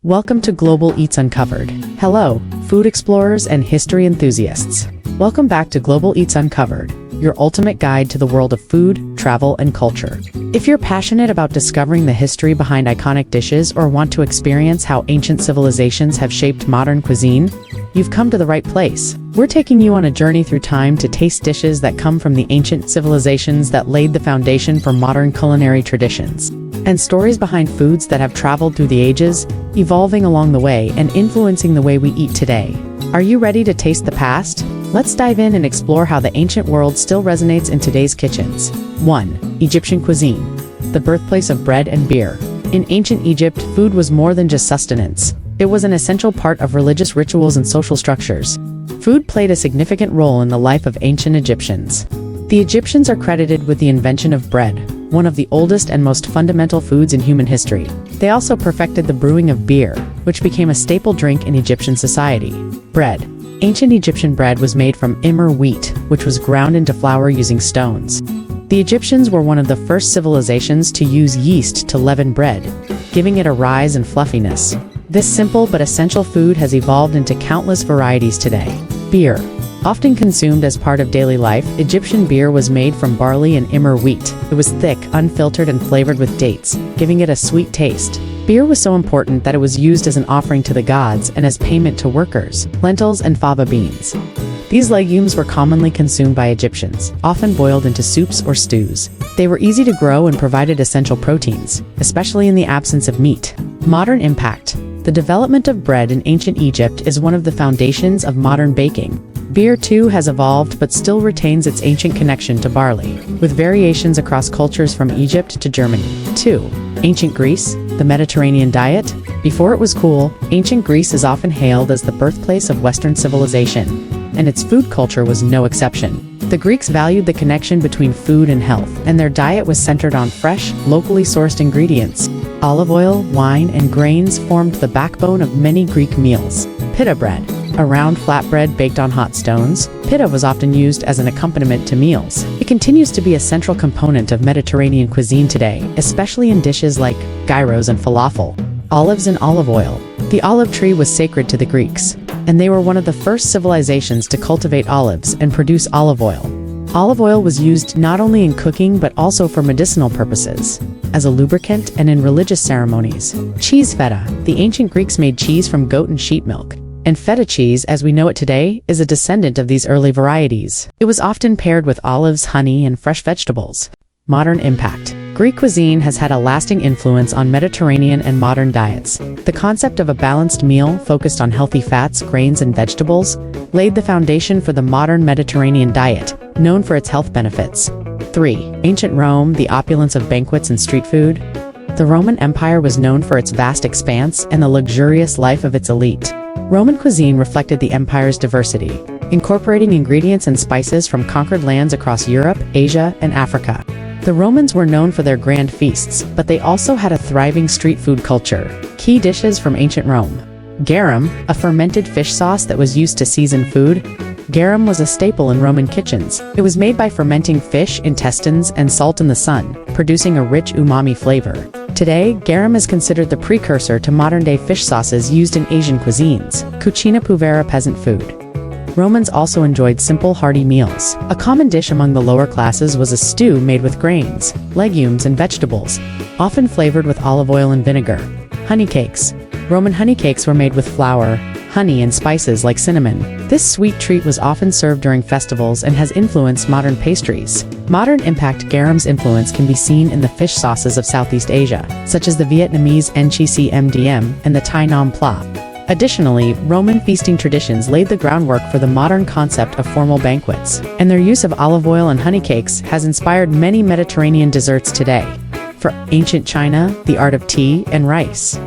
Welcome to Global Eats Uncovered. Hello, food explorers and history enthusiasts. Welcome back to Global Eats Uncovered, your ultimate guide to the world of food, travel, and culture. If you're passionate about discovering the history behind iconic dishes or want to experience how ancient civilizations have shaped modern cuisine, you've come to the right place. We're taking you on a journey through time to taste dishes that come from the ancient civilizations that laid the foundation for modern culinary traditions, and stories behind foods that have traveled through the ages, evolving along the way and influencing the way we eat today. Are you ready to taste the past? Let's dive in and explore how the ancient world still resonates in today's kitchens. 1. Egyptian cuisine, the birthplace of bread and beer. In ancient Egypt, food was more than just sustenance. It was an essential part of religious rituals and social structures. Food played a significant role in the life of ancient Egyptians. The Egyptians are credited with the invention of bread, one of the oldest and most fundamental foods in human history. They also perfected the brewing of beer, which became a staple drink in Egyptian society. Bread. Ancient Egyptian bread was made from emmer wheat, which was ground into flour using stones. The Egyptians were one of the first civilizations to use yeast to leaven bread, giving it a rise and fluffiness. This simple but essential food has evolved into countless varieties today. Beer. Often consumed as part of daily life, Egyptian beer was made from barley and emmer wheat. It was thick, unfiltered, and flavored with dates, giving it a sweet taste. Beer was so important that it was used as an offering to the gods and as payment to workers. Lentils and fava beans. These legumes were commonly consumed by Egyptians, often boiled into soups or stews. They were easy to grow and provided essential proteins, especially in the absence of meat. Modern impact. The development of bread in ancient Egypt is one of the foundations of modern baking. Beer too has evolved but still retains its ancient connection to barley, with variations across cultures from Egypt to Germany. 2. Ancient Greece, the Mediterranean diet. Before it was cool, ancient Greece is often hailed as the birthplace of Western civilization, and its food culture was no exception. The Greeks valued the connection between food and health, and their diet was centered on fresh, locally sourced ingredients. Olive oil, wine, and grains formed the backbone of many Greek meals. Pita bread. A round flatbread baked on hot stones, pita was often used as an accompaniment to meals. It continues to be a central component of Mediterranean cuisine today, especially in dishes like gyros and falafel. Olives and olive oil. The olive tree was sacred to the Greeks, and they were one of the first civilizations to cultivate olives and produce olive oil. Olive oil was used not only in cooking but also for medicinal purposes, as a lubricant and in religious ceremonies. Cheese feta. The ancient Greeks made cheese from goat and sheep milk, and feta cheese, as we know it today, is a descendant of these early varieties. It was often paired with olives, honey, and fresh vegetables. Modern impact. Greek cuisine has had a lasting influence on Mediterranean and modern diets. The concept of a balanced meal focused on healthy fats, grains, and vegetables laid the foundation for the modern Mediterranean diet, known for its health benefits. 3. Ancient Rome, the opulence of banquets and street food. The Roman Empire was known for its vast expanse and the luxurious life of its elite. Roman cuisine reflected the empire's diversity, incorporating ingredients and spices from conquered lands across Europe, Asia, and Africa. The Romans were known for their grand feasts, but they also had a thriving street food culture. Key dishes from ancient Rome. Garum, a fermented fish sauce that was used to season food. Garum was a staple in Roman kitchens. It was made by fermenting fish, intestines, and salt in the sun, producing a rich umami flavor. Today, garum is considered the precursor to modern-day fish sauces used in Asian cuisines. Cucina povera, peasant food. Romans also enjoyed simple, hearty meals. A common dish among the lower classes was a stew made with grains, legumes, and vegetables, often flavored with olive oil and vinegar. Honey cakes. Roman honey cakes were made with flour, honey, and spices like cinnamon. This sweet treat was often served during festivals and has influenced modern pastries. Modern impact. Garum's influence can be seen in the fish sauces of Southeast Asia, such as the Vietnamese NCC MDM and the Thai Nam Pla. Additionally, Roman feasting traditions laid the groundwork for the modern concept of formal banquets, and their use of olive oil and honey cakes has inspired many Mediterranean desserts today. For ancient China, the art of tea and rice.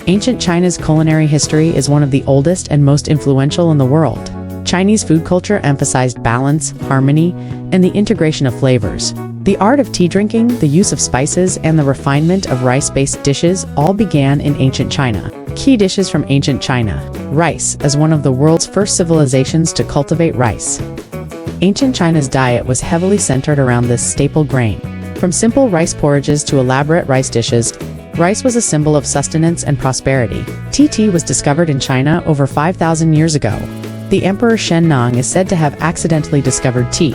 Ancient China's culinary history is one of the oldest and most influential in the world. Chinese food culture emphasized balance, harmony, and the integration of flavors. The art of tea drinking, the use of spices, and the refinement of rice-based dishes all began in ancient China. Key dishes from ancient China. Rice, as one of the world's first civilizations to cultivate rice. Ancient China's diet was heavily centered around this staple grain. From simple rice porridges to elaborate rice dishes, Rice was a symbol of sustenance and prosperity. Tea was discovered in China over 5,000 years ago. The Emperor Shen Nong is said to have accidentally discovered tea.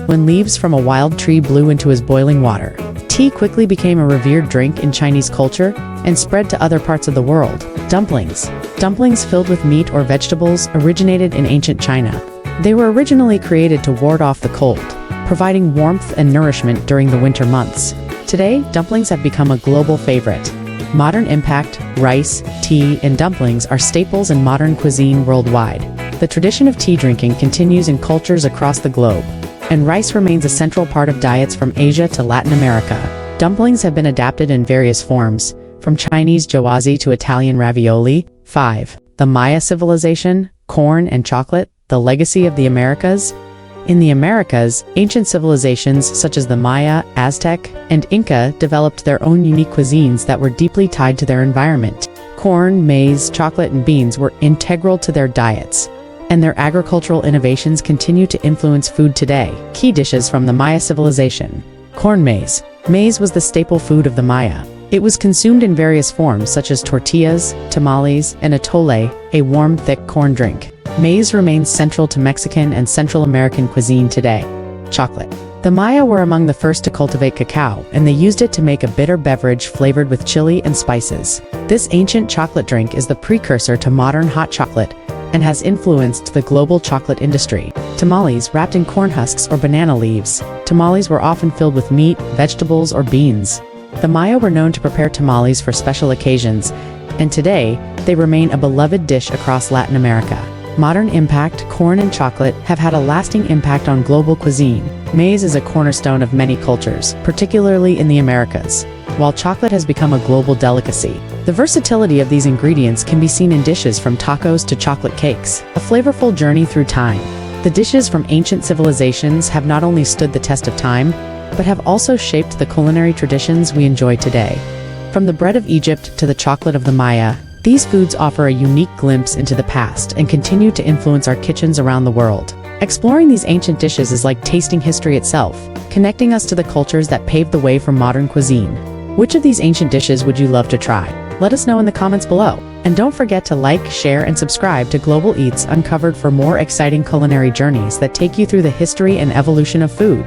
When leaves from a wild tree blew into his boiling water, tea quickly became a revered drink in Chinese culture and spread to other parts of the world. Dumplings. Dumplings filled with meat or vegetables originated in ancient China. They were originally created to ward off the cold, providing warmth and nourishment during the winter months. Today, dumplings have become a global favorite. Modern impact, rice, tea, and dumplings are staples in modern cuisine worldwide. The tradition of tea drinking continues in cultures across the globe, and rice remains a central part of diets from Asia to Latin America. Dumplings have been adapted in various forms, from Chinese jawazi to Italian ravioli. 5. The Maya civilization, corn and chocolate, the legacy of the Americas. In the Americas, ancient civilizations such as the Maya, Aztec, and Inca developed their own unique cuisines that were deeply tied to their environment. Corn, maize, chocolate, and beans were integral to their diets, and their agricultural innovations continue to influence food today. Key dishes from the Maya civilization. Corn maize. Maize was the staple food of the Maya. It was consumed in various forms such as tortillas, tamales, and atole, a warm, thick corn drink. Maize remains central to Mexican and Central American cuisine today. Chocolate. The Maya were among the first to cultivate cacao, and they used it to make a bitter beverage flavored with chili and spices. This ancient chocolate drink is the precursor to modern hot chocolate and has influenced the global chocolate industry. Tamales, wrapped in corn husks or banana leaves. Tamales were often filled with meat, vegetables, or beans. The Maya were known to prepare tamales for special occasions, and today, they remain a beloved dish across Latin America. Modern impact, corn and chocolate have had a lasting impact on global cuisine. Maize is a cornerstone of many cultures, particularly in the Americas, while chocolate has become a global delicacy. The versatility of these ingredients can be seen in dishes from tacos to chocolate cakes, a flavorful journey through time. The dishes from ancient civilizations have not only stood the test of time, but have also shaped the culinary traditions we enjoy today. From the bread of Egypt to the chocolate of the Maya, these foods offer a unique glimpse into the past and continue to influence our kitchens around the world. Exploring these ancient dishes is like tasting history itself, connecting us to the cultures that paved the way for modern cuisine. Which of these ancient dishes would you love to try? Let us know in the comments below. And don't forget to like, share, and subscribe to Global Eats Uncovered for more exciting culinary journeys that take you through the history and evolution of food.